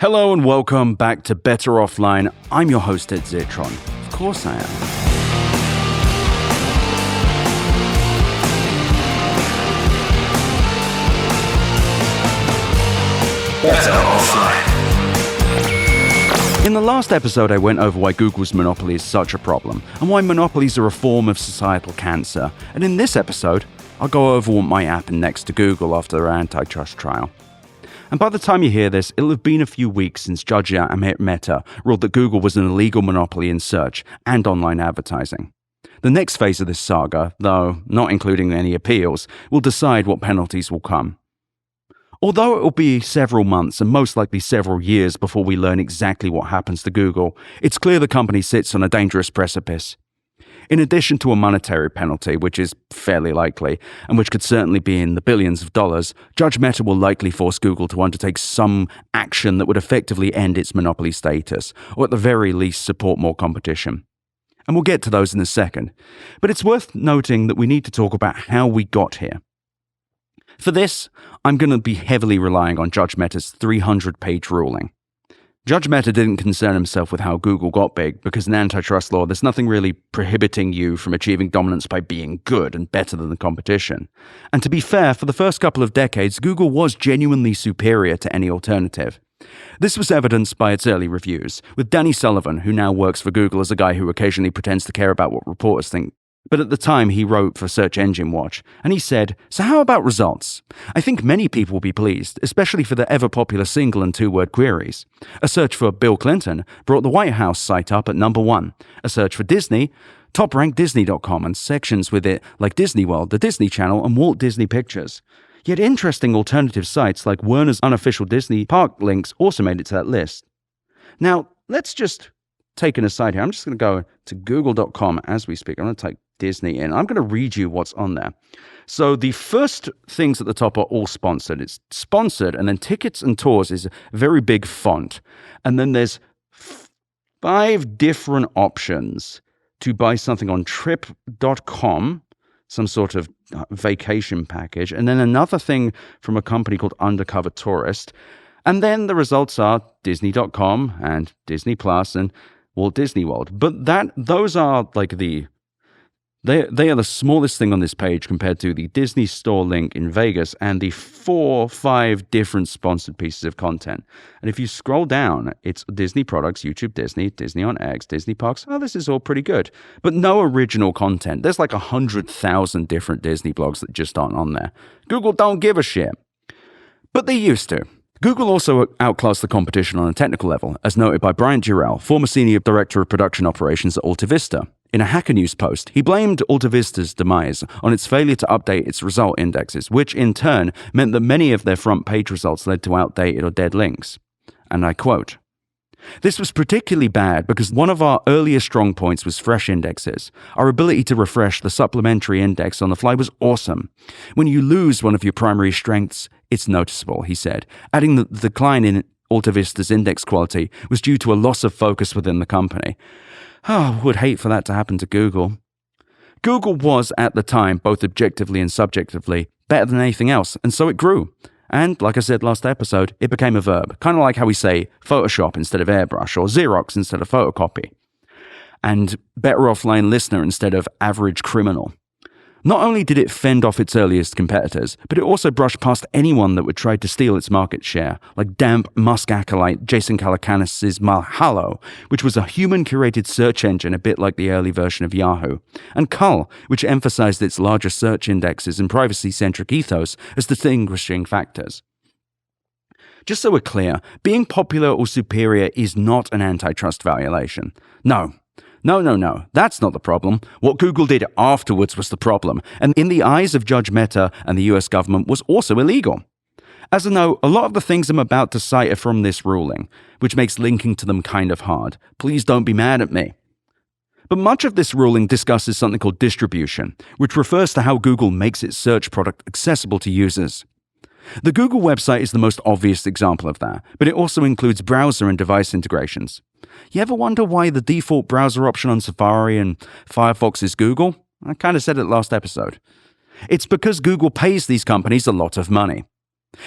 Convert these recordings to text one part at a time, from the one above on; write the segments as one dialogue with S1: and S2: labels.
S1: Hello and welcome back to Better Offline. I'm your host, Ed Zitron. Of course I am. Better Offline. In the last episode, I went over why Google's monopoly is such a problem, and why monopolies are a form of societal cancer. And in this episode, I'll go over what might happen next to Google after their antitrust trial. And by the time you hear this, it'll have been a few weeks since Judge Mehta ruled that Google was an illegal monopoly in search and online advertising. The next phase of this saga, though not including any appeals, will decide what penalties will come. Although it will be several months and most likely several years before we learn exactly what happens to Google, it's clear the company sits on a dangerous precipice. In addition to a monetary penalty, which is fairly likely, and which could certainly be in the billions of dollars, Judge Mehta will likely force Google to undertake some action that would effectively end its monopoly status, or at the very least support more competition. And we'll get to those in a second. But it's worth noting that we need to talk about how we got here. For this, I'm going to be heavily relying on Judge Mehta's 300-page ruling. Judge Mehta didn't concern himself with how Google got big, because in antitrust law, there's nothing really prohibiting you from achieving dominance by being good and better than the competition. And to be fair, for the first couple of decades, Google was genuinely superior to any alternative. This was evidenced by its early reviews, with Danny Sullivan, who now works for Google as a guy who occasionally pretends to care about what reporters think. But at the time, he wrote for Search Engine Watch, and he said, "So how about results? I think many people will be pleased, especially for the ever-popular single and two-word queries. A search for Bill Clinton brought the White House site up at number 1. A search for Disney top-ranked Disney.com and sections with it like Disney World, the Disney Channel, and Walt Disney Pictures. Yet interesting alternative sites like Werner's unofficial Disney Park links also made it to that list." Now, let's just take an aside here. I'm just going to go to google.com as we speak. I'm going to type Disney in. I'm going to read you what's on there. So the first things at the top are all sponsored. It's sponsored, and then tickets and tours is a very big font. And then there's 5 different options to buy something on trip.com, some sort of vacation package, and then another thing from a company called Undercover Tourist. And then the results are Disney.com and Disney Plus and Walt Disney World. But those are like they are the smallest thing on this page compared to the Disney Store link in Vegas and the 4 or 5 different sponsored pieces of content. And if you scroll down, it's Disney products, YouTube Disney, Disney on X, Disney Parks. Oh, this is all pretty good. But no original content. There's like 100,000 different Disney blogs that just aren't on there. Google don't give a shit. But they used to. Google also outclassed the competition on a technical level, as noted by Brian Durrell, former Senior Director of Production Operations at AltaVista. In a Hacker News post, he blamed AltaVista's demise on its failure to update its result indexes, which in turn meant that many of their front page results led to outdated or dead links. And I quote, "This was particularly bad because one of our earliest strong points was fresh indexes. Our ability to refresh the supplementary index on the fly was awesome. When you lose one of your primary strengths, it's noticeable," he said, adding that the decline in AltaVista's index quality was due to a loss of focus within the company. Oh, I would hate for that to happen to Google. Google was, at the time, both objectively and subjectively, better than anything else, and so it grew. And, like I said last episode, it became a verb, kind of like how we say Photoshop instead of airbrush, or Xerox instead of photocopy, and Better Offline Listener instead of average criminal. Not only did it fend off its earliest competitors, but it also brushed past anyone that would try to steal its market share, like damp Musk acolyte Jason Calacanis' Mahalo, which was a human-curated search engine a bit like the early version of Yahoo, and Cull, which emphasized its larger search indexes and privacy-centric ethos as distinguishing factors. Just so we're clear, being popular or superior is not an antitrust violation. No, that's not the problem. What Google did afterwards was the problem, and in the eyes of Judge Mehta and the US government was also illegal. As a note, a lot of the things I'm about to cite are from this ruling, which makes linking to them kind of hard. Please don't be mad at me. But much of this ruling discusses something called distribution, which refers to how Google makes its search product accessible to users. The Google website is the most obvious example of that, but it also includes browser and device integrations. You ever wonder why the default browser option on Safari and Firefox is Google? I kind of said it last episode. It's because Google pays these companies a lot of money.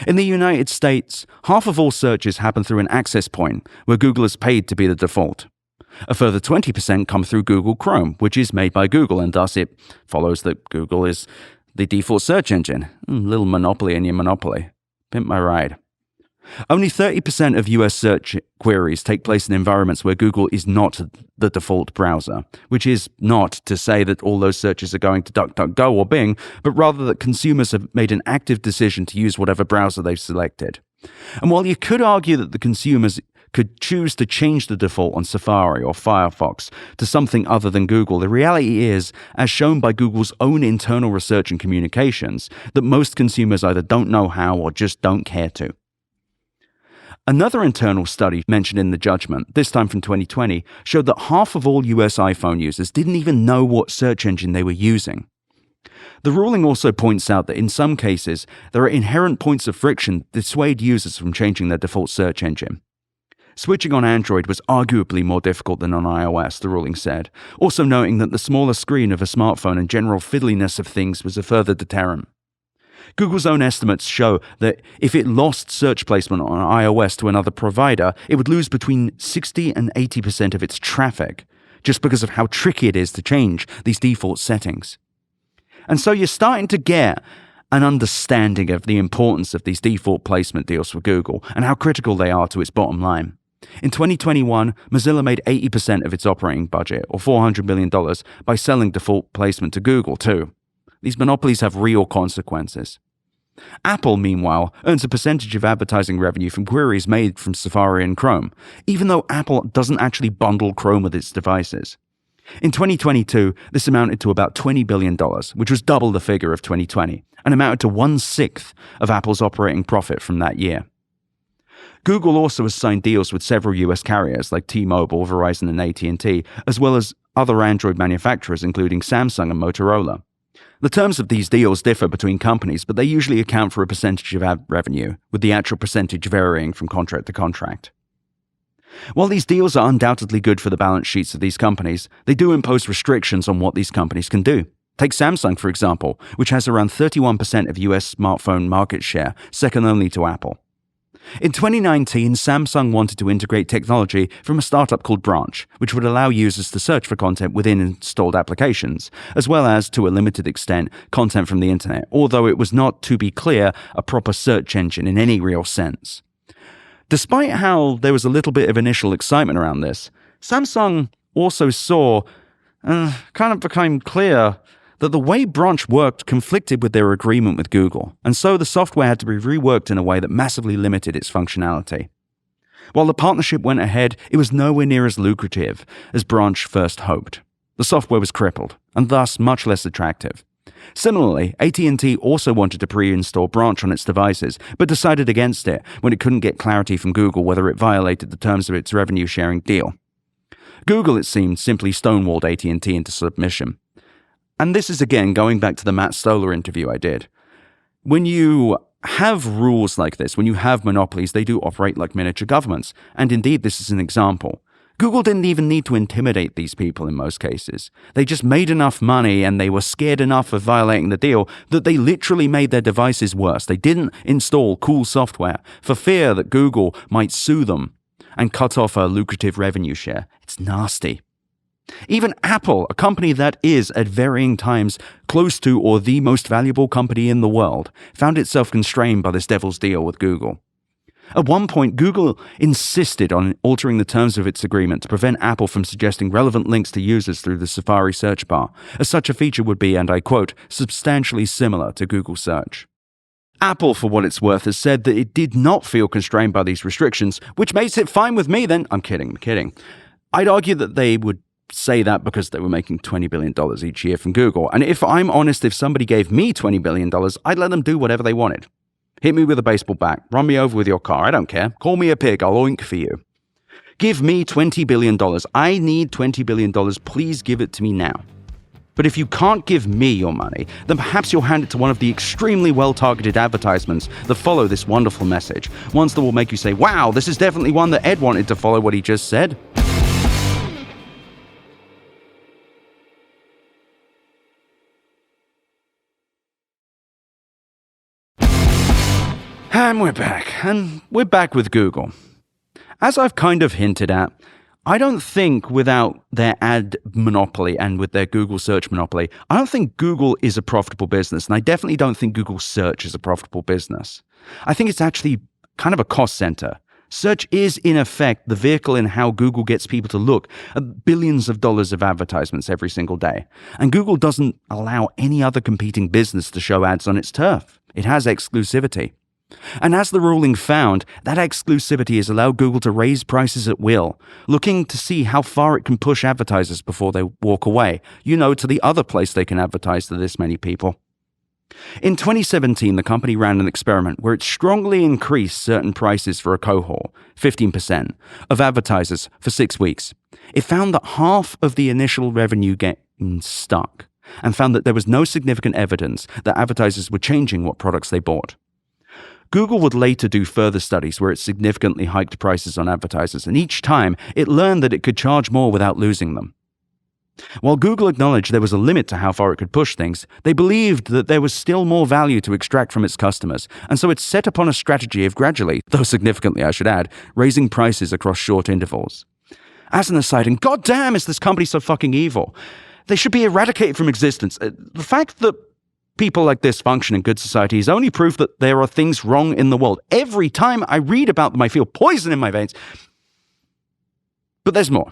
S1: In the United States, half of all searches happen through an access point where Google is paid to be the default. A further 20% come through Google Chrome, which is made by Google, and thus it follows that Google is the default search engine. Little monopoly in your monopoly. Pimp my ride. Only 30% of US search queries take place in environments where Google is not the default browser, which is not to say that all those searches are going to DuckDuckGo or Bing, but rather that consumers have made an active decision to use whatever browser they've selected. And while you could argue that the consumers could choose to change the default on Safari or Firefox to something other than Google, the reality is, as shown by Google's own internal research and communications, that most consumers either don't know how or just don't care to. Another internal study mentioned in the judgment, this time from 2020, showed that half of all US iPhone users didn't even know what search engine they were using. The ruling also points out that in some cases, there are inherent points of friction that dissuade users from changing their default search engine. Switching on Android was arguably more difficult than on iOS, the ruling said, also noting that the smaller screen of a smartphone and general fiddliness of things was a further deterrent. Google's own estimates show that if it lost search placement on iOS to another provider, it would lose between 60 and 80% of its traffic, just because of how tricky it is to change these default settings. And so you're starting to get an understanding of the importance of these default placement deals for Google and how critical they are to its bottom line. In 2021, Mozilla made 80% of its operating budget, or $400 million, by selling default placement to Google, too. These monopolies have real consequences. Apple, meanwhile, earns a percentage of advertising revenue from queries made from Safari and Chrome, even though Apple doesn't actually bundle Chrome with its devices. In 2022, this amounted to about $20 billion, which was double the figure of 2020, and amounted to 1/6 of Apple's operating profit from that year. Google also has signed deals with several US carriers like T-Mobile, Verizon, and AT&T, as well as other Android manufacturers including Samsung and Motorola. The terms of these deals differ between companies, but they usually account for a percentage of ad revenue, with the actual percentage varying from contract to contract. While these deals are undoubtedly good for the balance sheets of these companies, they do impose restrictions on what these companies can do. Take Samsung, for example, which has around 31% of US smartphone market share, second only to Apple. In 2019, Samsung wanted to integrate technology from a startup called Branch, which would allow users to search for content within installed applications, as well as, to a limited extent, content from the internet, although it was not, to be clear, a proper search engine in any real sense. Despite how there was a little bit of initial excitement around this, Samsung also saw, kind of became clear, that the way Branch worked conflicted with their agreement with Google, and so the software had to be reworked in a way that massively limited its functionality. While the partnership went ahead, it was nowhere near as lucrative as Branch first hoped. The software was crippled, and thus much less attractive. Similarly, AT&T also wanted to pre-install Branch on its devices, but decided against it when it couldn't get clarity from Google whether it violated the terms of its revenue-sharing deal. Google, it seemed, simply stonewalled AT&T into submission. And this is again going back to the Matt Stoller interview I did. When you have rules like this, when you have monopolies, they do operate like miniature governments. And indeed, this is an example. Google didn't even need to intimidate these people in most cases. They just made enough money and they were scared enough of violating the deal that they literally made their devices worse. They didn't install cool software for fear that Google might sue them and cut off a lucrative revenue share. It's nasty. Even Apple, a company that is, at varying times, close to or the most valuable company in the world, found itself constrained by this devil's deal with Google. At one point, Google insisted on altering the terms of its agreement to prevent Apple from suggesting relevant links to users through the Safari search bar, as such a feature would be, and I quote, substantially similar to Google search. Apple, for what it's worth, has said that it did not feel constrained by these restrictions, which makes it fine with me then. I'm kidding. I'd argue that they would say that because they were making $20 billion each year from Google. And if I'm honest, if somebody gave me $20 billion, I'd let them do whatever they wanted. Hit me with a baseball bat, run me over with your car, I don't care. Call me a pig, I'll oink for you. Give me $20 billion. I need $20 billion, please give it to me now. But if you can't give me your money, then perhaps you'll hand it to one of the extremely well-targeted advertisements that follow this wonderful message. Ones that will make you say, wow, this is definitely one that Ed wanted to follow what he just said. And we're back. And we're back with Google. As I've kind of hinted at, I don't think without their ad monopoly and with their Google search monopoly, I don't think Google is a profitable business. And I definitely don't think Google search is a profitable business. I think it's actually kind of a cost center. Search is, in effect, the vehicle in how Google gets people to look at billions of dollars of advertisements every single day. And Google doesn't allow any other competing business to show ads on its turf. It has exclusivity. And as the ruling found, that exclusivity has allowed Google to raise prices at will, looking to see how far it can push advertisers before they walk away, to the other place they can advertise to this many people. In 2017, the company ran an experiment where it strongly increased certain prices for a cohort, 15%, of advertisers for 6 weeks. It found that half of the initial revenue gain stuck, and found that there was no significant evidence that advertisers were changing what products they bought. Google would later do further studies where it significantly hiked prices on advertisers, and each time it learned that it could charge more without losing them. While Google acknowledged there was a limit to how far it could push things, they believed that there was still more value to extract from its customers, and so it set upon a strategy of gradually, though significantly I should add, raising prices across short intervals. As an aside, and goddamn is this company so fucking evil, they should be eradicated from existence. The fact that people like this function in good society is only proof that there are things wrong in the world. Every time I read about them, I feel poison in my veins. But there's more.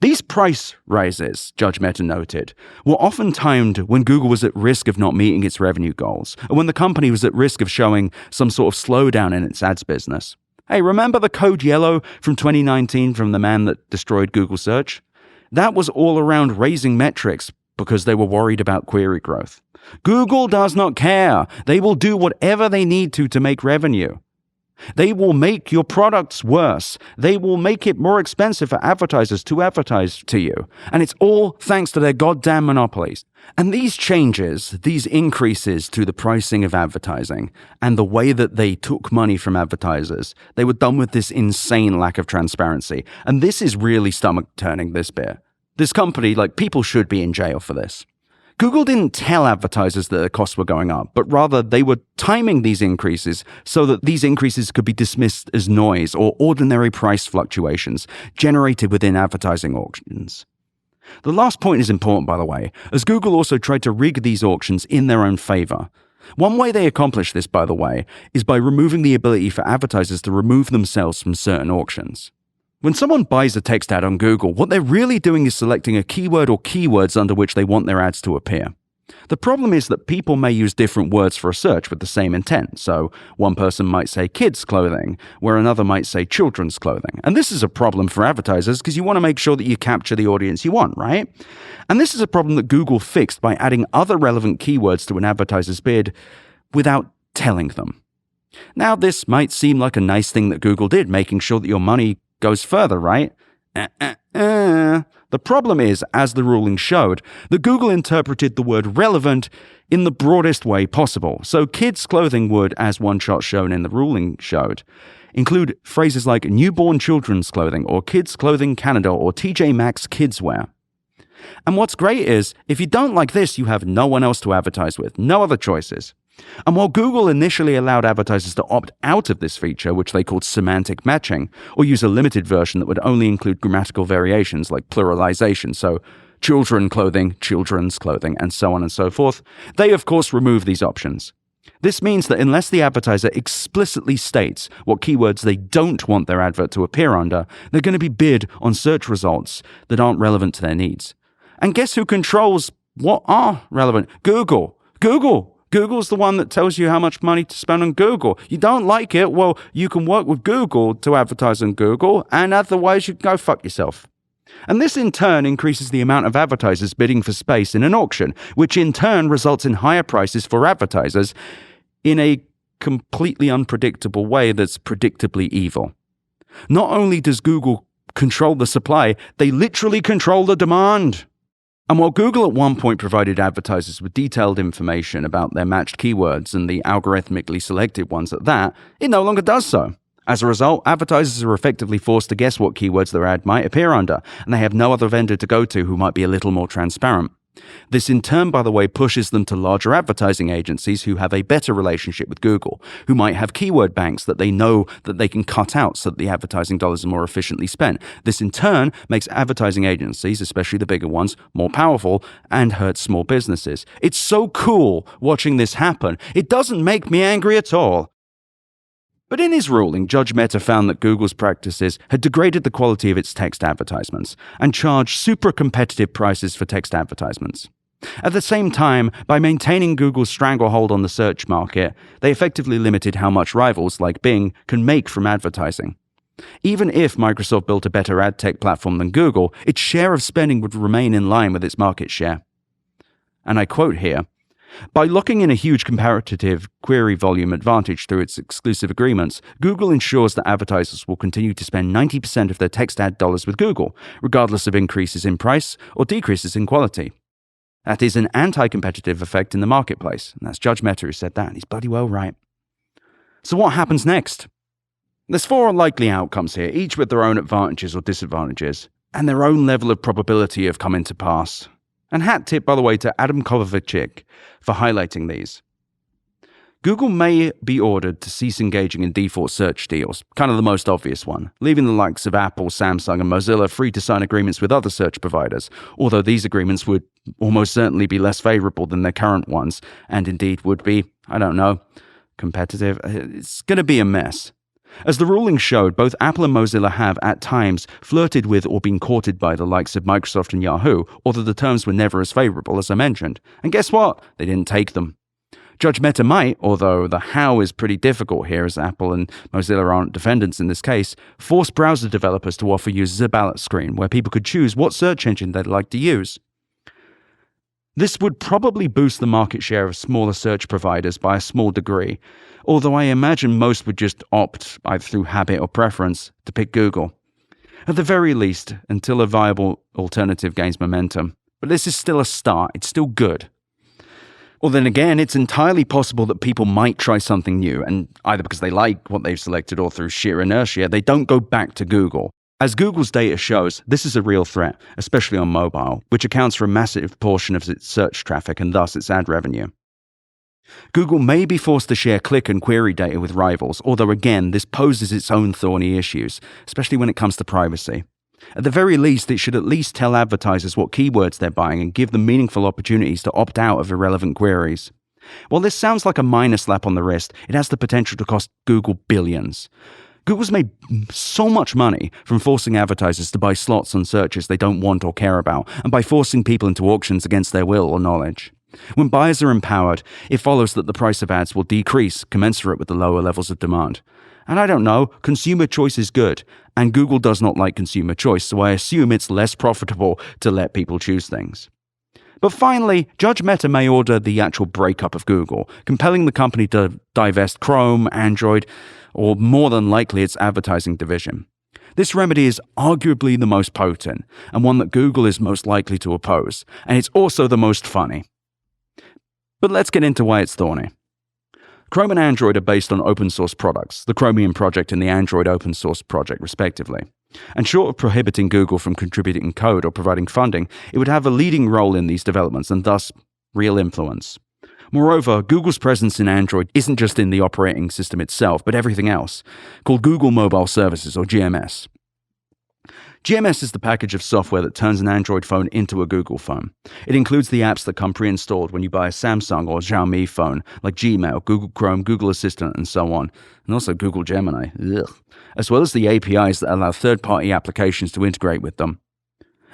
S1: These price rises, Judge Mehta noted, were often timed when Google was at risk of not meeting its revenue goals, or when the company was at risk of showing some sort of slowdown in its ads business. Hey, remember the code yellow from 2019 from the man that destroyed Google search? That was all around raising metrics because they were worried about query growth. Google does not care. They will do whatever they need to make revenue. They will make your products worse. They will make it more expensive for advertisers to advertise to you. And it's all thanks to their goddamn monopolies. And these changes, these increases to the pricing of advertising and the way that they took money from advertisers, they were done with this insane lack of transparency. And this is really stomach-turning, this bit. This company, people should be in jail for this. Google didn't tell advertisers that their costs were going up, but rather they were timing these increases so that these increases could be dismissed as noise or ordinary price fluctuations generated within advertising auctions. The last point is important, by the way, as Google also tried to rig these auctions in their own favor. One way they accomplish this, by the way, is by removing the ability for advertisers to remove themselves from certain auctions. When someone buys a text ad on Google, what they're really doing is selecting a keyword or keywords under which they want their ads to appear. The problem is that people may use different words for a search with the same intent. So one person might say kids clothing, where another might say children's clothing. And this is a problem for advertisers because you want to make sure that you capture the audience you want, right? And this is a problem that Google fixed by adding other relevant keywords to an advertiser's bid without telling them. Now, this might seem like a nice thing that Google did, making sure that your money goes further, right? The problem is, as the ruling showed, that Google interpreted the word relevant in the broadest way possible. So kids' clothing would, as one shot shown in the ruling showed, include phrases like newborn children's clothing or Kids Clothing Canada or TJ Maxx Kids Wear. And what's great is, if you don't like this, you have no one else to advertise with, no other choices. And while Google initially allowed advertisers to opt out of this feature, which they called semantic matching, or use a limited version that would only include grammatical variations like pluralization, so children's clothing, and so on and so forth, they of course remove these options. This means that unless the advertiser explicitly states what keywords they don't want their advert to appear under, they're going to be bid on search results that aren't relevant to their needs. And guess who controls what are relevant? Google. Google's the one that tells you how much money to spend on Google. You don't like it? Well, you can work with Google to advertise on Google, and otherwise you can go fuck yourself. And this in turn increases the amount of advertisers bidding for space in an auction, which in turn results in higher prices for advertisers in a completely unpredictable way that's predictably evil. Not only does Google control the supply, they literally control the demand. And while Google at one point provided advertisers with detailed information about their matched keywords and the algorithmically selected ones at that, it no longer does so. As a result, advertisers are effectively forced to guess what keywords their ad might appear under, and they have no other vendor to go to who might be a little more transparent. This in turn, by the way, pushes them to larger advertising agencies who have a better relationship with Google, who might have keyword banks that they know that they can cut out so that the advertising dollars are more efficiently spent. This in turn makes advertising agencies, especially the bigger ones, more powerful and hurts small businesses. It's so cool watching this happen. It doesn't make me angry at all. But in his ruling, Judge Mehta found that Google's practices had degraded the quality of its text advertisements and charged super competitive prices for text advertisements. At the same time, by maintaining Google's stranglehold on the search market, they effectively limited how much rivals like Bing can make from advertising. Even if Microsoft built a better ad tech platform than Google, its share of spending would remain in line with its market share. And I quote here, "By locking in a huge comparative query volume advantage through its exclusive agreements, Google ensures that advertisers will continue to spend 90% of their text ad dollars with Google, regardless of increases in price or decreases in quality. That is an anti-competitive effect in the marketplace." And that's Judge Mehta who said that, and he's bloody well right. So what happens next? There's 4 likely outcomes here, each with their own advantages or disadvantages, and their own level of probability of coming to pass. And hat tip, by the way, to Adam Kovacic for highlighting these. Google may be ordered to cease engaging in default search deals, kind of the most obvious one, leaving the likes of Apple, Samsung, and Mozilla free to sign agreements with other search providers, although these agreements would almost certainly be less favorable than their current ones, and indeed would be, competitive. It's going to be a mess. As the ruling showed, both Apple and Mozilla have, at times, flirted with or been courted by the likes of Microsoft and Yahoo, although the terms were never as favorable as I mentioned. And guess what? They didn't take them. Judge Mehta might, although the how is pretty difficult here as Apple and Mozilla aren't defendants in this case, force browser developers to offer users a ballot screen where people could choose what search engine they'd like to use. This would probably boost the market share of smaller search providers by a small degree, although I imagine most would just opt, either through habit or preference, to pick Google. At the very least, until a viable alternative gains momentum. But this is still a start, it's still good. Or then again, it's entirely possible that people might try something new, and either because they like what they've selected or through sheer inertia, they don't go back to Google. As Google's data shows, this is a real threat, especially on mobile, which accounts for a massive portion of its search traffic and thus its ad revenue. Google may be forced to share click and query data with rivals, although again, this poses its own thorny issues, especially when it comes to privacy. At the very least, it should at least tell advertisers what keywords they're buying and give them meaningful opportunities to opt out of irrelevant queries. While this sounds like a minor slap on the wrist, it has the potential to cost Google billions. Google's made so much money from forcing advertisers to buy slots on searches they don't want or care about, and by forcing people into auctions against their will or knowledge. When buyers are empowered, it follows that the price of ads will decrease commensurate with the lower levels of demand. And I don't know, consumer choice is good, and Google does not like consumer choice, so I assume it's less profitable to let people choose things. But finally, Judge Mehta may order the actual breakup of Google, compelling the company to divest Chrome, Android, or more than likely its advertising division. This remedy is arguably the most potent, and one that Google is most likely to oppose, and it's also the most funny. But let's get into why it's thorny. Chrome and Android are based on open source products, the Chromium project and the Android open source project respectively. And short of prohibiting Google from contributing code or providing funding, it would have a leading role in these developments and thus real influence. Moreover, Google's presence in Android isn't just in the operating system itself, but everything else, called Google Mobile Services or GMS. GMS is the package of software that turns an Android phone into a Google phone. It includes the apps that come pre-installed when you buy a Samsung or Xiaomi phone, like Gmail, Google Chrome, Google Assistant, and so on, and also Google Gemini, as well as the APIs that allow third-party applications to integrate with them.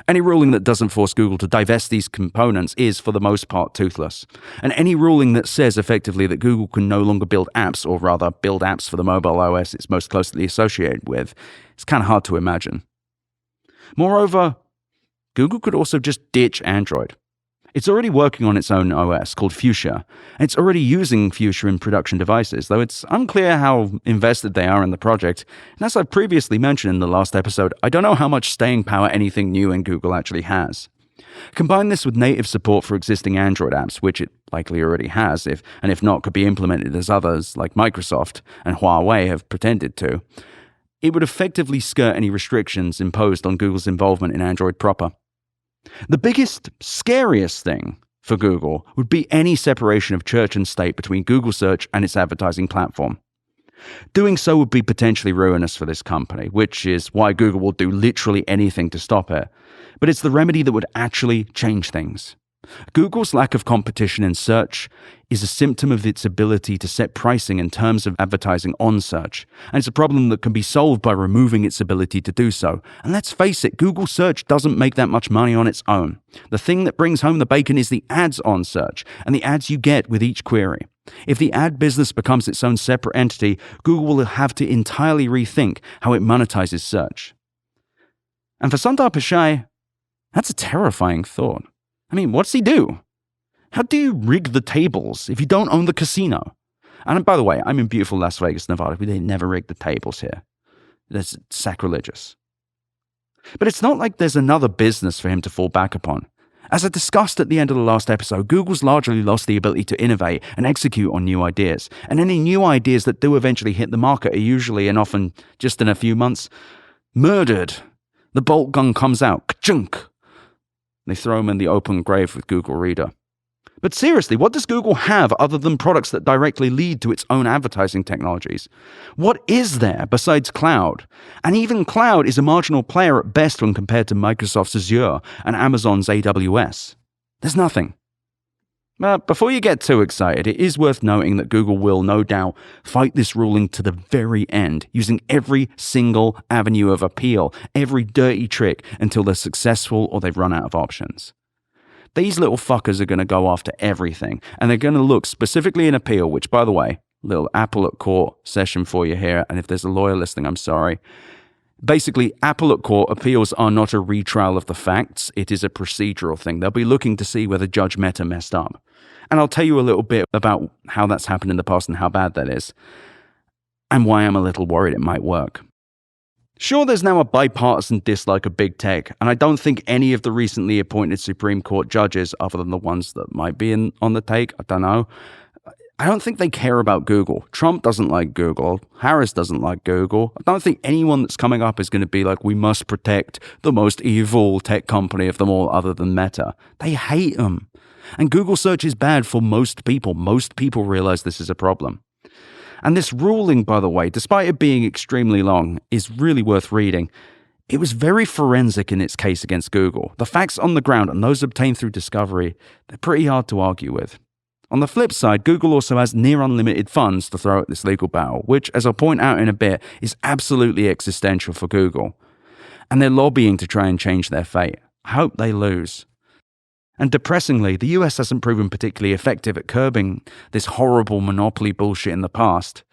S1: Any ruling that doesn't force Google to divest these components is, for the most part, toothless. And any ruling that says effectively that Google can no longer build apps, or rather build apps for the mobile OS it's most closely associated with, is kind of hard to imagine. Moreover, Google could also just ditch Android. It's already working on its own OS called Fuchsia, and it's already using Fuchsia in production devices, though it's unclear how invested they are in the project. And as I previously mentioned in the last episode, I don't know how much staying power anything new in Google actually has. Combine this with native support for existing Android apps, which it likely already has, if not, could be implemented as others like Microsoft and Huawei have pretended to. It would effectively skirt any restrictions imposed on Google's involvement in Android proper. The biggest, scariest thing for Google would be any separation of church and state between Google Search and its advertising platform. Doing so would be potentially ruinous for this company, which is why Google will do literally anything to stop it. But it's the remedy that would actually change things. Google's lack of competition in search is a symptom of its ability to set pricing in terms of advertising on search, and it's a problem that can be solved by removing its ability to do so. And let's face it, Google Search doesn't make that much money on its own. The thing that brings home the bacon is the ads on search, and the ads you get with each query. If the ad business becomes its own separate entity, Google will have to entirely rethink how it monetizes search. And for Sundar Pichai, that's a terrifying thought. I mean, what's he do? How do you rig the tables if you don't own the casino? And by the way, I'm in beautiful Las Vegas, Nevada. We never rig the tables here. That's sacrilegious. But it's not like there's another business for him to fall back upon. As I discussed at the end of the last episode, Google's largely lost the ability to innovate and execute on new ideas. And any new ideas that do eventually hit the market are usually, and often just in a few months, murdered. The bolt gun comes out, ka-chunk. They throw him in the open grave with Google Reader. But seriously, what does Google have other than products that directly lead to its own advertising technologies? What is there besides cloud? And even cloud is a marginal player at best when compared to Microsoft's Azure and Amazon's AWS. There's nothing. But before you get too excited, it is worth noting that Google will, no doubt, fight this ruling to the very end, using every single avenue of appeal, every dirty trick, until they're successful or they've run out of options. These little fuckers are going to go after everything, and they're going to look specifically in appeal, which, by the way, little Apple at court session for you here, and if there's a lawyer listening, I'm sorry. Basically, Apple at court appeals are not a retrial of the facts, it is a procedural thing. They'll be looking to see whether Judge Mehta messed up. And I'll tell you a little bit about how that's happened in the past and how bad that is, and why I'm a little worried it might work. Sure, there's now a bipartisan dislike of big tech, and I don't think any of the recently appointed Supreme Court judges, other than the ones that might be on the take, I don't know, I don't think they care about Google. Trump doesn't like Google. Harris doesn't like Google. I don't think anyone that's coming up is going to be like, we must protect the most evil tech company of them all other than Meta. They hate them. And Google search is bad for most people. Most people realize this is a problem. And this ruling, by the way, despite it being extremely long, is really worth reading. It was very forensic in its case against Google. The facts on the ground and those obtained through discovery, they're pretty hard to argue with. On the flip side, Google also has near unlimited funds to throw at this legal battle, which, as I'll point out in a bit, is absolutely existential for Google. And they're lobbying to try and change their fate. I hope they lose. And depressingly, the US hasn't proven particularly effective at curbing this horrible monopoly bullshit in the past.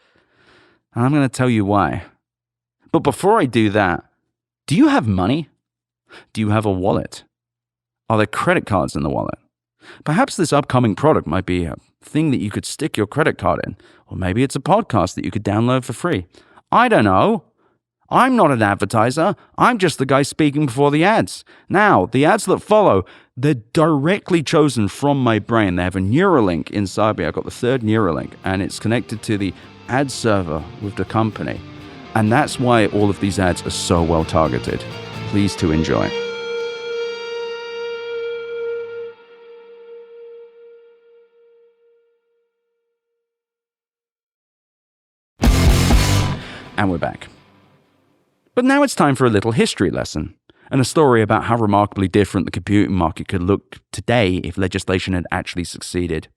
S1: And I'm going to tell you why. But before I do that, do you have money? Do you have a wallet? Are there credit cards in the wallet? Perhaps this upcoming product might be a thing that you could stick your credit card in. Or maybe it's a podcast that you could download for free. I don't know. I'm not an advertiser. I'm just the guy speaking before the ads. Now, the ads that follow, they're directly chosen from my brain. They have a Neuralink inside me. I've got the third Neuralink, and it's connected to the ad server with the company. And that's why all of these ads are so well targeted. Please to enjoy. And we're back. But now it's time for a little history lesson, and a story about how remarkably different the computing market could look today if legislation had actually succeeded.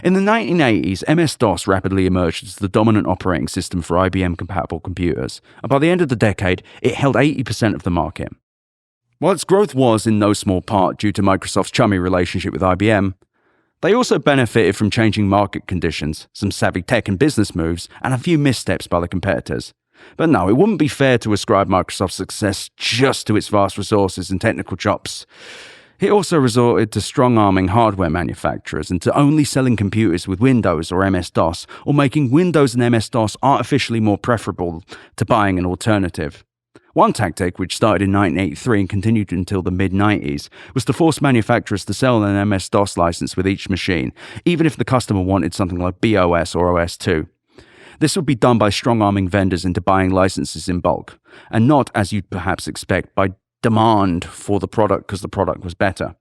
S1: In the 1980s, MS-DOS rapidly emerged as the dominant operating system for IBM-compatible computers, and by the end of the decade, it held 80% of the market. While its growth was in no small part due to Microsoft's chummy relationship with IBM, they also benefited from changing market conditions, some savvy tech and business moves, and a few missteps by the competitors. But no, it wouldn't be fair to ascribe Microsoft's success just to its vast resources and technical chops. It also resorted to strong-arming hardware manufacturers and to only selling computers with Windows or MS-DOS, or making Windows and MS-DOS artificially more preferable to buying an alternative. One tactic, which started in 1983 and continued until the mid-90s, was to force manufacturers to sell an MS-DOS license with each machine, even if the customer wanted something like BOS or OS2. This would be done by strong-arming vendors into buying licenses in bulk, and not, as you'd perhaps expect, by demand for the product because the product was better.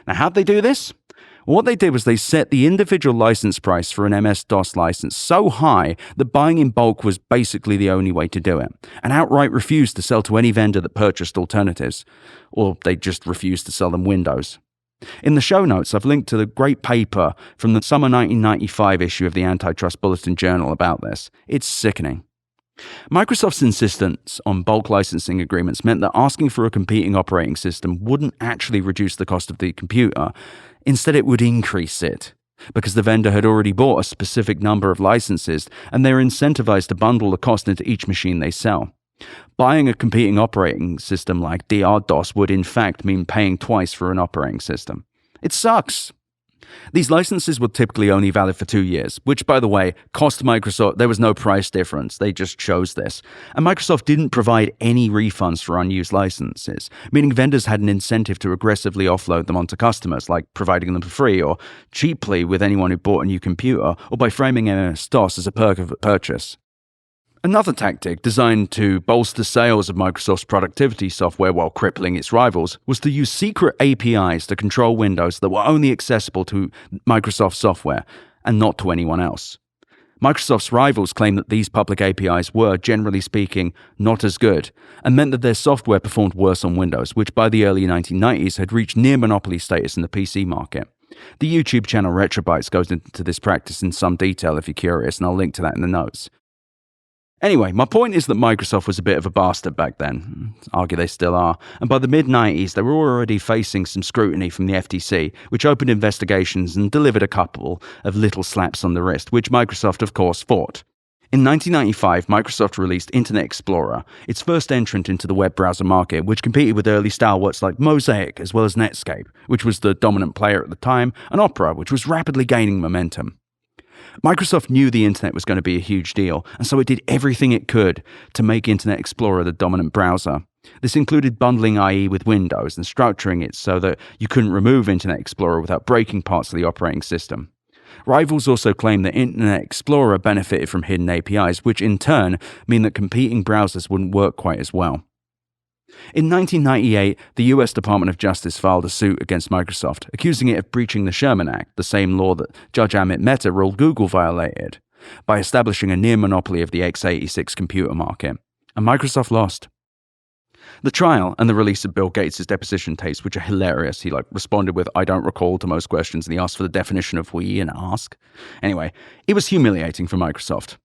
S1: Now, how'd they do this? Well, what they did was they set the individual license price for an MS-DOS license so high that buying in bulk was basically the only way to do it, and outright refused to sell to any vendor that purchased alternatives, or they just refused to sell them Windows. In the show notes, I've linked to the great paper from the summer 1995 issue of the Antitrust Bulletin Journal about this. It's sickening. Microsoft's insistence on bulk licensing agreements meant that asking for a competing operating system wouldn't actually reduce the cost of the computer. Instead, it would increase it, because the vendor had already bought a specific number of licenses and they're incentivized to bundle the cost into each machine they sell. Buying a competing operating system like DR-DOS would in fact mean paying twice for an operating system. It sucks. These licenses were typically only valid for 2 years, which, by the way, cost Microsoft. There was no price difference. They just chose this. And Microsoft didn't provide any refunds for unused licenses, meaning vendors had an incentive to aggressively offload them onto customers, like providing them for free or cheaply with anyone who bought a new computer, or by framing MS-DOS as a perk of purchase. Another tactic designed to bolster sales of Microsoft's productivity software while crippling its rivals was to use secret APIs to control Windows that were only accessible to Microsoft software and not to anyone else. Microsoft's rivals claimed that these public APIs were, generally speaking, not as good, and meant that their software performed worse on Windows, which by the early 1990s had reached near monopoly status in the PC market. The YouTube channel Retrobytes goes into this practice in some detail if you're curious, and I'll link to that in the notes. Anyway, my point is that Microsoft was a bit of a bastard back then. Argue they still are. And by the mid-90s, they were already facing some scrutiny from the FTC, which opened investigations and delivered a couple of little slaps on the wrist, which Microsoft, of course, fought. In 1995, Microsoft released Internet Explorer, its first entrant into the web browser market, which competed with early stalwarts like Mosaic as well as Netscape, which was the dominant player at the time, and Opera, which was rapidly gaining momentum. Microsoft knew the internet was going to be a huge deal, and so it did everything it could to make Internet Explorer the dominant browser. This included bundling IE with Windows and structuring it so that you couldn't remove Internet Explorer without breaking parts of the operating system. Rivals also claimed that Internet Explorer benefited from hidden APIs, which in turn mean that competing browsers wouldn't work quite as well. In 1998, the US Department of Justice filed a suit against Microsoft, accusing it of breaching the Sherman Act, the same law that Judge Amit Mehta ruled Google violated, by establishing a near monopoly of the x86 computer market. And Microsoft lost. The trial and the release of Bill Gates' deposition tapes, which are hilarious. He responded with, "I don't recall" to most questions, and he asked for the definition of we and ask. Anyway, it was humiliating for Microsoft.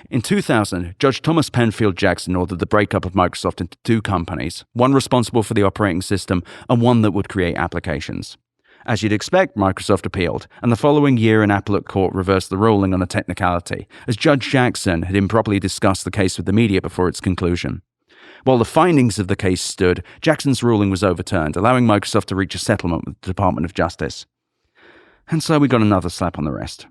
S1: In 2000, Judge Thomas Penfield Jackson ordered the breakup of Microsoft into two companies, one responsible for the operating system and one that would create applications. As you'd expect, Microsoft appealed, and the following year an appellate court reversed the ruling on a technicality, as Judge Jackson had improperly discussed the case with the media before its conclusion. While the findings of the case stood, Jackson's ruling was overturned, allowing Microsoft to reach a settlement with the Department of Justice. And so we got another slap on the wrist.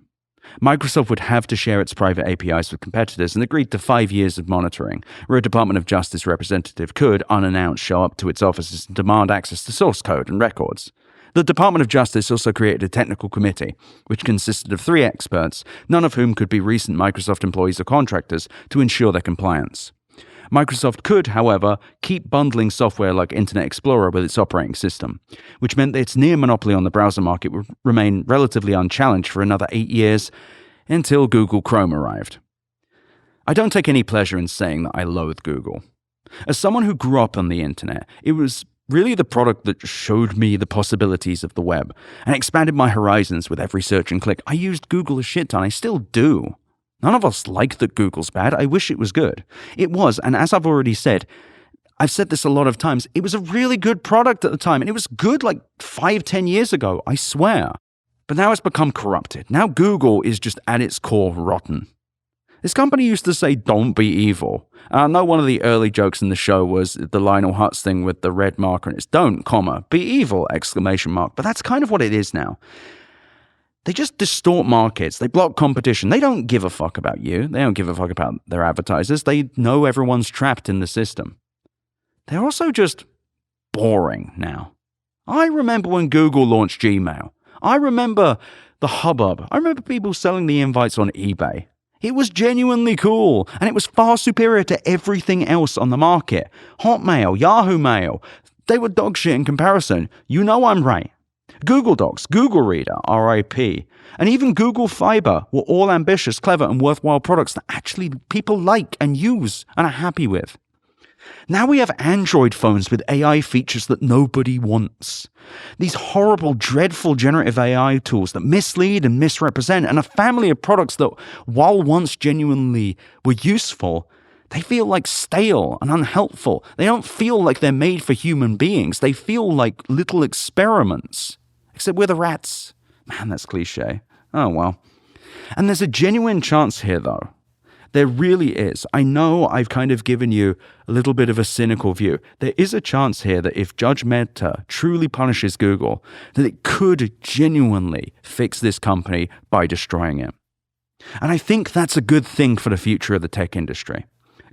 S1: Microsoft would have to share its private APIs with competitors and agreed to 5 years of monitoring, where a Department of Justice representative could, unannounced, show up to its offices and demand access to source code and records. The Department of Justice also created a technical committee, which consisted of 3 experts, none of whom could be recent Microsoft employees or contractors, to ensure their compliance. Microsoft could, however, keep bundling software like Internet Explorer with its operating system, which meant that its near monopoly on the browser market would remain relatively unchallenged for another 8 years, until Google Chrome arrived. I don't take any pleasure in saying that I loathe Google. As someone who grew up on the internet, it was really the product that showed me the possibilities of the web and expanded my horizons with every search and click. I used Google a shit ton, I still do. None of us like that Google's bad. I wish it was good. It was, and as I've already said, I've said this a lot of times, it was a really good product at the time, and it was good like 5-10 years ago, I swear. But now it's become corrupted. Now Google is just at its core rotten. This company used to say, "Don't be evil." And I know one of the early jokes in the show was the Lionel Hutz thing with the red marker, and it's "Don't, be evil!" ! But that's kind of what it is now. They just distort markets. They block competition. They don't give a fuck about you. They don't give a fuck about their advertisers. They know everyone's trapped in the system. They're also just boring now. I remember when Google launched Gmail. I remember the hubbub. I remember people selling the invites on eBay. It was genuinely cool, and it was far superior to everything else on the market. Hotmail, Yahoo Mail, They were dog shit in comparison. You know I'm right. Google Docs, Google Reader, RIP, and even Google Fiber were all ambitious, clever, and worthwhile products that actually people like and use and are happy with. Now we have Android phones with AI features that nobody wants. These horrible, dreadful generative AI tools that mislead and misrepresent, and a family of products that, while once genuinely were useful, they feel like stale and unhelpful. They don't feel like they're made for human beings. They feel like little experiments. Except we're the rats. Man, that's cliche. Oh well. And there's a genuine chance here, though. There really is. I know I've kind of given you a little bit of a cynical view. There is a chance here that if Judge Mehta truly punishes Google, that it could genuinely fix this company by destroying it. And I think that's a good thing for the future of the tech industry.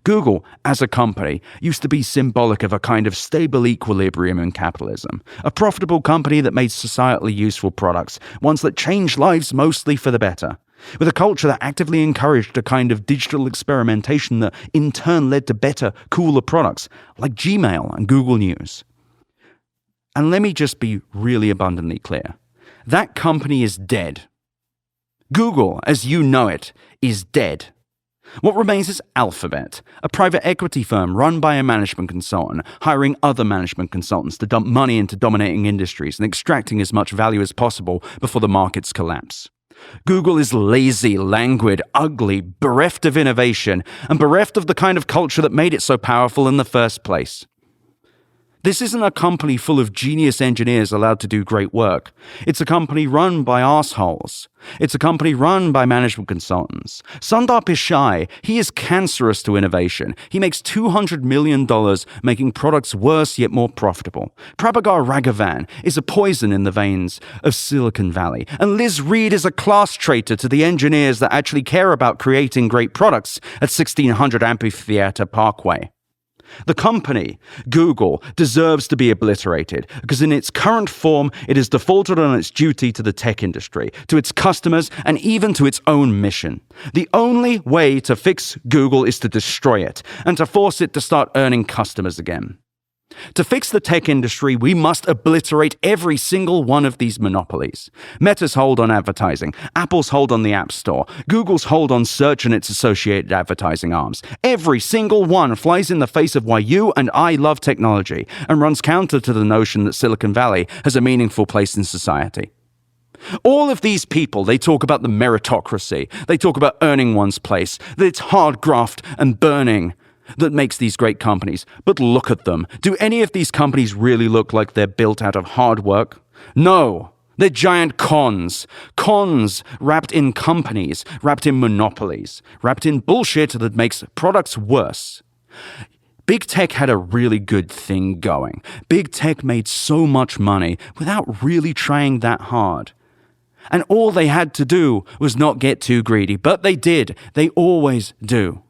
S1: Google, as a company, used to be symbolic of a kind of stable equilibrium in capitalism, a profitable company that made societally useful products, ones that changed lives mostly for the better, with a culture that actively encouraged a kind of digital experimentation that in turn led to better, cooler products like Gmail and Google News. And let me just be really abundantly clear. That company is dead. Google, as you know it, is dead. What remains is Alphabet, a private equity firm run by a management consultant, hiring other management consultants to dump money into dominating industries and extracting as much value as possible before the markets collapse. Google is lazy, languid, ugly, bereft of innovation, and bereft of the kind of culture that made it so powerful in the first place. This isn't a company full of genius engineers allowed to do great work. It's a company run by assholes. It's a company run by management consultants. Sundar Pichai, he is cancerous to innovation. He makes $200 million making products worse yet more profitable. Prabhakar Raghavan is a poison in the veins of Silicon Valley. And Liz Reed is a class traitor to the engineers that actually care about creating great products at 1600 Amphitheatre Parkway. The company, Google, deserves to be obliterated because in its current form, it has defaulted on its duty to the tech industry, to its customers, and even to its own mission. The only way to fix Google is to destroy it and to force it to start earning customers again. To fix the tech industry, we must obliterate every single one of these monopolies. Meta's hold on advertising, Apple's hold on the App Store, Google's hold on search and its associated advertising arms. Every single one flies in the face of why you and I love technology and runs counter to the notion that Silicon Valley has a meaningful place in society. All of these people, they talk about the meritocracy, they talk about earning one's place, that it's hard graft and burning that makes these great companies. But look at them. Do any of these companies really look like they're built out of hard work? No. They're giant cons. Cons wrapped in companies, wrapped in monopolies, wrapped in bullshit that makes products worse. Big tech had a really good thing going. Big tech made so much money without really trying that hard. And all they had to do was not get too greedy. But they did. They always do.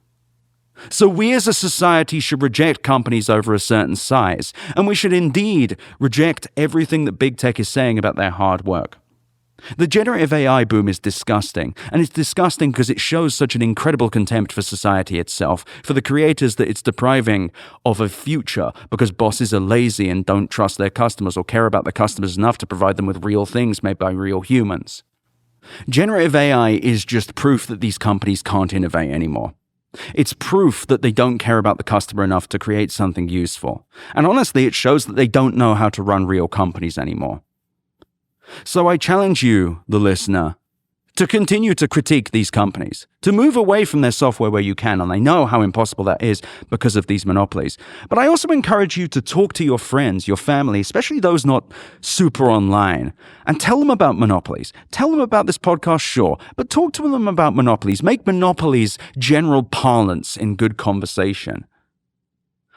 S1: So we as a society should reject companies over a certain size, and we should indeed reject everything that big tech is saying about their hard work. The generative AI boom is disgusting, and it's disgusting because it shows such an incredible contempt for society itself, for the creators that it's depriving of a future because bosses are lazy and don't trust their customers or care about their customers enough to provide them with real things made by real humans. Generative AI is just proof that these companies can't innovate anymore. It's proof that they don't care about the customer enough to create something useful. And honestly, it shows that they don't know how to run real companies anymore. So I challenge you, the listener, to continue to critique these companies, to move away from their software where you can, and I know how impossible that is because of these monopolies. But I also encourage you to talk to your friends, your family, especially those not super online, and tell them about monopolies. Tell them about this podcast, sure, but talk to them about monopolies. Make monopolies general parlance in good conversation.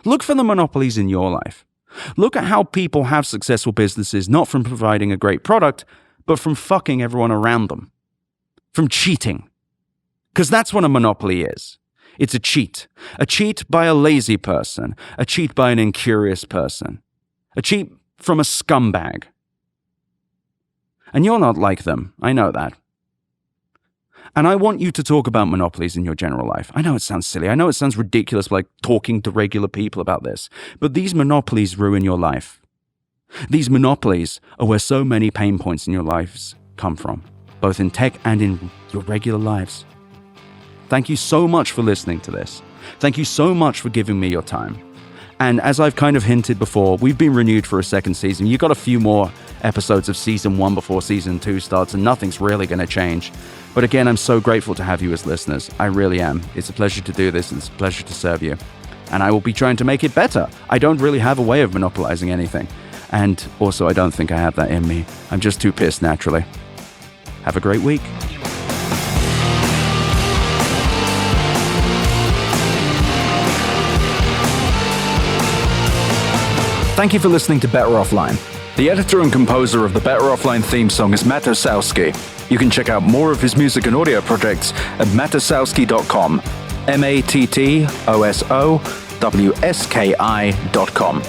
S1: Look for the monopolies in your life. Look at how people have successful businesses, not from providing a great product, but from fucking everyone around them. From cheating. Because that's what a monopoly is. It's a cheat. A cheat by a lazy person. A cheat by an incurious person. A cheat from a scumbag. And you're not like them. I know that. And I want you to talk about monopolies in your general life. I know it sounds silly. I know it sounds ridiculous, like talking to regular people about this. But these monopolies ruin your life. These monopolies are where so many pain points in your lives come from, both in tech and in your regular lives. Thank you so much for listening to this. Thank you so much for giving me your time. And as I've kind of hinted before, we've been renewed for a second season. You've got a few more episodes of season 1 before season 2 starts, and nothing's really going to change. But again, I'm so grateful to have you as listeners. I really am. It's a pleasure to do this, and it's a pleasure to serve you. And I will be trying to make it better. I don't really have a way of monopolizing anything. And also, I don't think I have that in me. I'm just too pissed naturally. Have a great week. Thank you for listening to Better Offline. The editor and composer of the Better Offline theme song is Matt Osowski. You can check out more of his music and audio projects at mattosowski.com. mattosowski.com.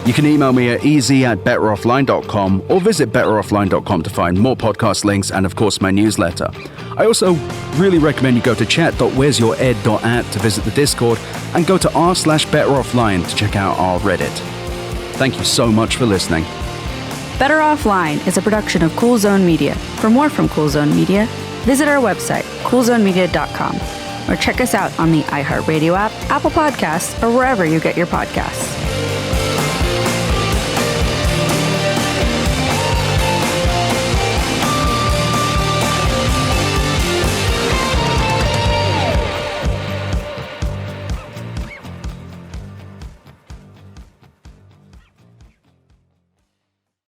S1: You can email me at easy@betteroffline.com or visit betteroffline.com to find more podcast links and, of course, my newsletter. I also really recommend you go to chat.wheresyoured.at to visit the Discord and go to r/betteroffline to check out our Reddit. Thank you so much for listening.
S2: Better Offline is a production of Cool Zone Media. For more from Cool Zone Media, visit our website, coolzonemedia.com, or check us out on the iHeart Radio app, Apple Podcasts, or wherever you get your podcasts.